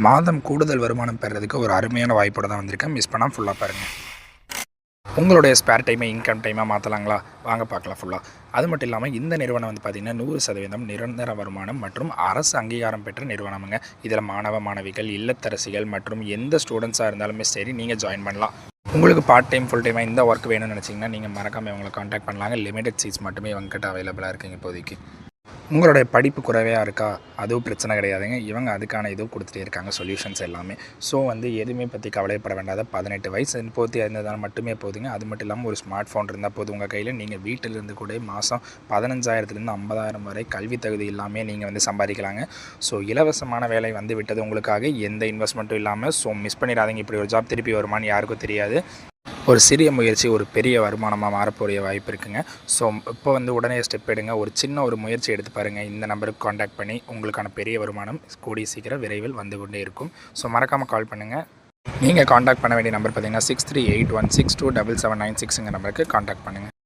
மாதம் கூடுதல் வருமானம் பெறதுக்கு ஒரு அருமையான வாய்ப்போட தான் வந்திருக்கேன். மிஸ் பண்ணாமல் ஃபுல்லாக பாருங்கள். உங்களுடைய ஸ்பேர் டைமை இன்கம் டைமாக மாற்றலாங்களா? வாங்க பார்க்கலாம் ஃபுல்லாக. அது மட்டும் இல்லாமல் இந்த நிறுவனம் வந்து பார்த்திங்கன்னா 100% நிரந்தர வருமானம் மற்றும் அரசு அங்கீகாரம் பெற்ற நிறுவனமுங்க. இதில் மாணவ மாணவிகள், இல்லத்தரசிகள் மற்றும் எந்த ஸ்டூடெண்ட்ஸாக இருந்தாலுமே சரி நீங்கள் ஜாயின் பண்ணலாம். உங்களுக்கு பார்ட் டைம் ஃபுல் டைமாக இந்த ஒர்க் வேணும்னு நினச்சிங்கன்னா நீங்கள் மறக்காமல் இவங்களை காண்டாக்ட் பண்ணலாங்க. லிமிடெட் சீட்ஸ் மட்டுமே இவங்ககிட்ட அவைலபிளாக இருக்குங்க இப்போதைக்கு. உங்களுடைய படிப்பு குறைவாக இருக்கா? அதுவும் பிரச்சனை கிடையாதுங்க. இவங்க அதுக்கான இதுவும் கொடுத்துட்டே இருக்காங்க, சொல்யூஷன்ஸ் எல்லாமே. ஸோ எதுவுமே பற்றி கவலைப்பட வேண்டாத. 18 வயசு பூர்த்தி இருந்ததால் மட்டுமே போதுங்க. அது மட்டும் இல்லாமல் ஒரு ஸ்மார்ட் ஃபோன் இருந்தால் போதும் உங்கள் கையில். நீங்கள் வீட்டிலிருந்து கூட மாதம் 15,000 50,000 வரை கல்வி தகுதி இல்லாமல் நீங்கள் சம்பாதிக்கலாங்க. ஸோ இலவசமான வேலை வந்து விட்டது உங்களுக்காக, எந்த இன்வெஸ்ட்மெண்ட்டும் இல்லாமல். ஸோ மிஸ் பண்ணிடாதீங்க. இப்படி ஒரு ஜாப் திருப்பி வருமானு யாருக்கும் தெரியாது. ஒரு சிறிய முயற்சி ஒரு பெரிய வருமானமாக மாறக்கூடிய வாய்ப்பு இருக்குங்க. ஸோ இப்போ உடனே ஸ்டெப் எடுங்க. ஒரு சின்ன ஒரு முயற்சி எடுத்து பாருங்கள். இந்த நம்பருக்கு காண்டாக்ட் பண்ணி உங்களுக்கான பெரிய வருமானம் கூடிய சீக்கிரம் விரைவில் வந்து கொண்டே இருக்கும். ஸோ மறக்காமல் கால் பண்ணுங்கள். நீங்கள் காண்டாக்ட் பண்ண வேண்டிய நம்பர் பார்த்தீங்கன்னா 6381627796 நம்பருக்கு காண்டாக்ட் பண்ணுங்கள்.